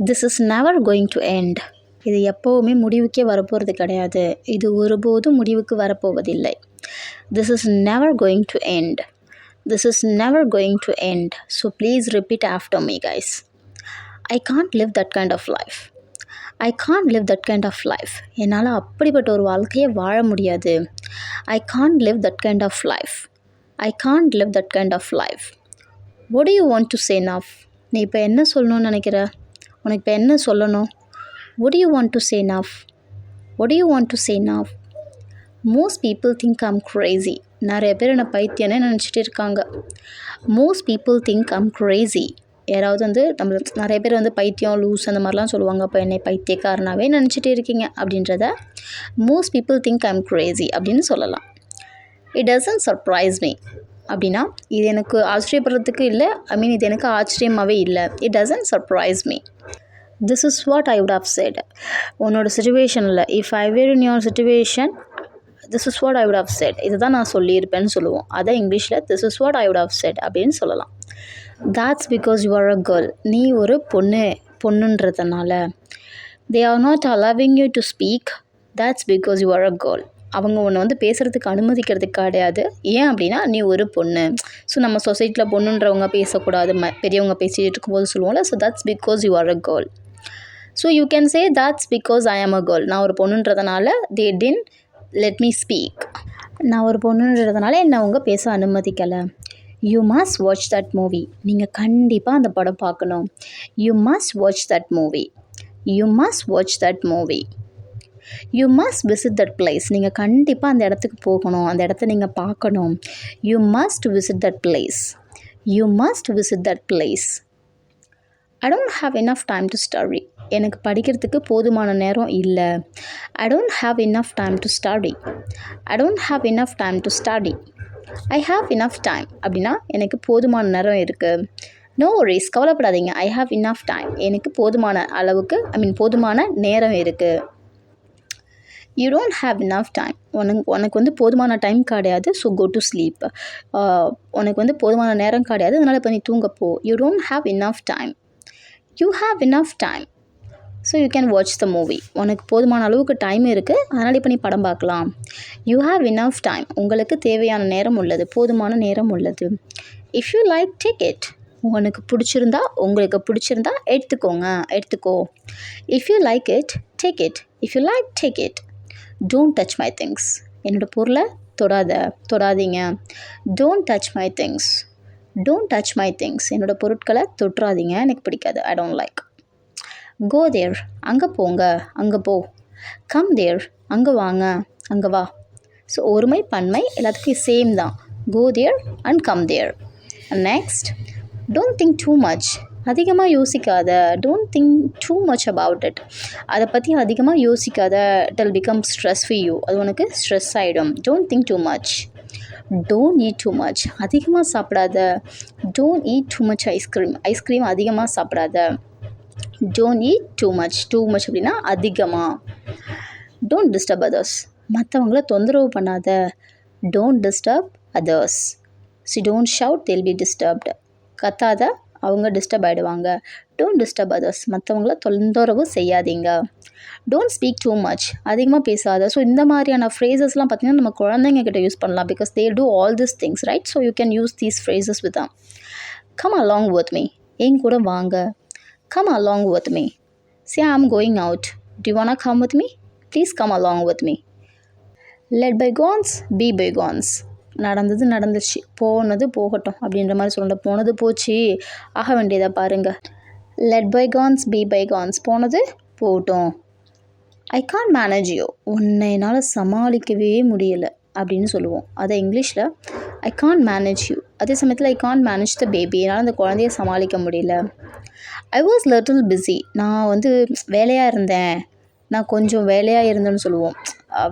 This is never going to end. இது எப்போவுமே முடிவுக்கே வரப்போகிறது கிடையாது. இது ஒருபோதும் முடிவுக்கு வரப்போவதில்லை. This is never going to end. This is never going to end. So please repeat after me guys. I can't live that kind of life. I can't live that kind of life. என்னால் அப்படிப்பட்ட ஒரு வாழ்க்கையை வாழ முடியாது. I can't live that kind of life. I can't live that kind of life. what do you want to say now? நீ இப்போ என்ன சொல்லணும்னு நினைக்கிற? உனக்கு இப்போ என்ன சொல்லணும்? what do you want to say now? what do you want to say now? most people think I'm crazy. நிறைய பேர் என்னை பைத்தியனே நினச்சிட்டு இருக்காங்க. most people think I'm crazy. யாராவது நிறைய பேர் பைத்தியம் லூஸ் அந்த மாதிரிலாம் சொல்லுவாங்க. அப்போ என்னை பைத்தியக்காரனாகவே நினச்சிட்டு இருக்கீங்க அப்படின்றத most people think I'm crazy அப்படின்னு சொல்லலாம். it doesn't surprise me அப்படின்னா இது எனக்கு ஆச்சரியப்படுறதுக்கு இல்லை. இது எனக்கு ஆச்சரியமாகவே இல்லை. it doesn't surprise me. this is what I would have said. உன்னோட சுச்சுவேஷனில் if I were in your situation, this is what I would have said. இதை தான் நான் சொல்லியிருப்பேன்னு சொல்லுவோம். அதை இங்கிலீஷில் this is what I would have said அப்படின்னு சொல்லலாம். that's because you are a girl. நீ ஒரு பொண்ணுன்றதுனால. they are not allowing you to speak. that's because you are a girl. அவங்க உன்னை பேசுகிறதுக்கு அனுமதிக்கிறதுக்கு கிடையாது. ஏன் அப்படின்னா நீ ஒரு பொண்ணு. ஸோ நம்ம சொசைட்டியில் பொண்ணுன்றவங்க பேசக்கூடாது, பெரியவங்க பேசிகிட்டு இருக்கும்போது சொல்லுவோம்ல. So that's because you are a girl. So you can say that's because I am a girl. நான் ஒரு பொண்ணுன்றதுனால they didn't let me speak. நான் ஒரு பொண்ணுன்றதுனால என்னை அவங்க பேச அனுமதிக்கலை. you must watch that movie. நீங்கள் கண்டிப்பாக அந்த படம் பார்க்கணும். you must watch that movie. you must watch that movie. you must visit that place. நீங்கள் கண்டிப்பாக அந்த இடத்துக்கு போகணும், அந்த இடத்த நீங்கள் பார்க்கணும். you must visit that place. you must visit that place. I don't have enough time to study. எனக்கு படிக்கிறதுக்கு போதுமான நேரம் இல்லை. I don't have enough time to study. I don't have enough time to study. I have enough time அப்படின்னா எனக்கு போதுமான நேரம் இருக்குது. no worries, கவலைப்படாதீங்க. I have enough time. எனக்கு போதுமான அளவுக்கு போதுமான நேரம் இருக்குது. you don't have enough time. உனக்கு போதுமான டைம் கிடையாது. So go to sleep. உனக்கு போதுமான நேரம் கிடையாது, அதனால் இப்போ நீ தூங்கப்போ. you don't have enough time. you have enough time. So you can watch the movie. உனக்கு போதுமான அளவுக்கு டைம் இருக்குது, அதனால் இப்போ நீ படம் பார்க்கலாம். you have enough time. உங்களுக்கு தேவையான நேரம் உள்ளது, போதுமான நேரம் உள்ளது. if you like, take it. உங்களுக்கு பிடிச்சிருந்தா எடுத்துக்கோ. if you like it, take it. if you like, take it. don't touch my things. என்னோட பொருளை தொடாதீங்க. don't touch my things. don't touch my things. என்னோட பொருட்களை தொட்டுறாதீங்க, எனக்கு பிடிக்காது. I don't like. go there. அங்கே போங்க, அங்கே போ. come there. அங்கே வாங்க, அங்கே வா. ஸோ ஒருமை பன்மை எல்லாத்துக்கும் சேம் தான். go there and come there. next, don't think too much. அதிகமாக யோசிக்காத. don't think too much about it. அதை பற்றி அதிகமாக யோசிக்காத. it will become stress for you. அது உனக்கு ஸ்ட்ரெஸ் ஆகிடும். don't think too much. don't eat too much. அதிகமாக சாப்பிடாத. don't eat too much ice cream. Ice cream அதிகமாக சாப்பிடாத. don't eat too much. too much அப்படின்னா அதிகமாக. don't disturb others. மற்றவங்கள தொந்தரவு பண்ணாத. don't disturb others. so don't shout, they'll be disturbed. கத்தாத, அவங்க டிஸ்டர்ப் ஆகிடுவாங்க. don't disturb others. மற்றவங்கள தொந்தரவு செய்யாதீங்க. don't speak too much. அதிகமாக பேசாத. ஸோ இந்த மாதிரியான ஃப்ரேசஸ்லாம் பார்த்திங்கன்னா நம்ம குழந்தைங்க கிட்ட யூஸ் பண்ணலாம். Because they do all these things, right? so you can use these phrases with them. come along with me. என் கூட வாங்க. come along with me. say I'm going out. do you wanna come with me? please come along with me. let bygones be bygones. நடந்தது நடந்துச்சு, போனது போகட்டும் அப்படின்ற மாதிரி சொல்லணும். போனது போச்சு, ஆக வேண்டியதை பாருங்கள். let bygones be bygones. போனது போகட்டும். I can't manage you. உன்னை என்னால் சமாளிக்கவே முடியலை அப்படின்னு சொல்லுவோம். அதை இங்கிலீஷில் I can't manage you. அதே சமயத்தில் I can't manage the baby. என்னால் அந்த குழந்தைய சமாளிக்க முடியல. I was little busy. நான் வேலையாக இருந்தேன். நான் கொஞ்சம் வேலையாக இருந்தேன்னு சொல்லுவோம்.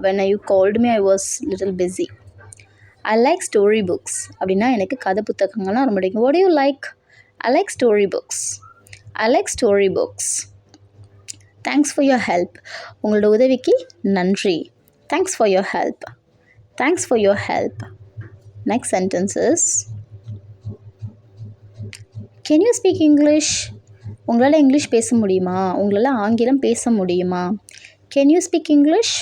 when you called me, I was little busy. I like story books. அப்படின்னா எனக்கு கதை புத்தகங்கள்லாம் ரொம்ப பிடிக்கும். what do you like? I like story books. I like story books. thanks for your help. உங்களோட உதவிக்கு நன்றி. thanks for your help. thanks for your help. next sentence is, can you speak English? உங்களால் English பேச முடியுமா? உங்களால் ஆங்கிலம் பேச முடியுமா? Can you speak English?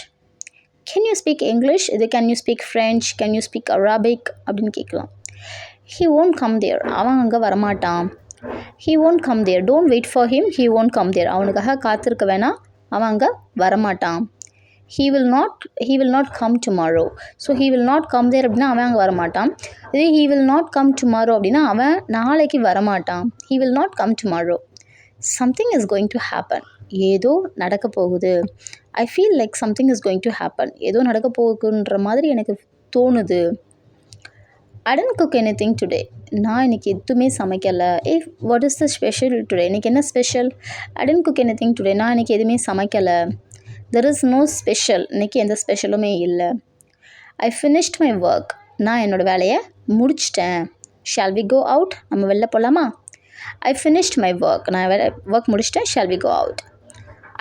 Can you speak English? இது can you speak French? Can you speak Arabic அப்படின்னு கேட்கலாம். He won't come there. அவன் அங்கே வரமாட்டான். He won't come there. Don't wait for him. He won't come there. அவனுக்காக காத்திருக்க வேணாம். அவன் அங்கே வரமாட்டான். he will not come tomorrow. So he will not come there அப்படின்னா அவன் அங்கே வரமாட்டான். இதே he will not come tomorrow அப்படின்னா அவன் நாளைக்கு வரமாட்டான். he will not come tomorrow. something is going to happen. ஏதோ நடக்க போகுது. I feel like something is going to happen. ஏதோ நடக்க போகுன்ற மாதிரி எனக்கு தோணுது. I didn't cook anything today. நான் இன்னைக்கு எதுவுமே சமைக்கலை. what is the special today? இன்னைக்கு என்ன special? I didn't cook anything today. நான் இன்னைக்கு எதுவுமே சமைக்கலை. there is no special. இன்னைக்கு எந்த ஸ்பெஷலுமே இல்லை. I finished my work. நான் என்னோட வேலையை முடிச்சிட்டேன். shall we go out? நம்ம வெளில போகலாமா? I finished my work. நான் ஒர்க் முடிச்சிட்டேன். shall we go out?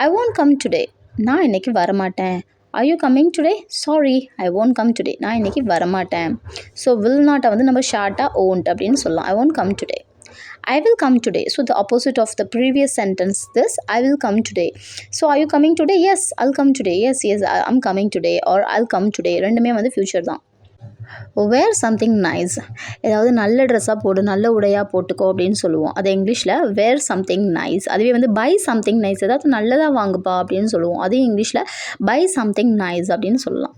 I won't come today. நான் இன்னைக்கு வரமாட்டேன். Are you coming today? Sorry, I won't come today. நான் இன்னைக்கு வரமாட்டேன். ஸோ will not வந்து நம்ம ஷார்ட்டாக won't அப்படின்னு சொல்லலாம். I won't come today. I will come today. So the opposite of the previous sentence, this I will come today. So are you coming today? Yes, I'll come today. Yes, I'm coming today or I'll come today. ரெண்டுமே வந்து future தான். wear something nice. ஏதாவது நல்ல ட்ரெஸ்ஸாக போடு, நல்ல உடையாக போட்டுக்கோ அப்படின்னு சொல்லுவோம். அது இங்கிலீஷில் wear something nice. அதுவே வந்து buy something nice. ஏதாவது நல்லதாக வாங்குப்பா அப்படின்னு சொல்லுவோம். அதே இங்கிலீஷில் buy something nice அப்படின்னு சொல்லலாம்.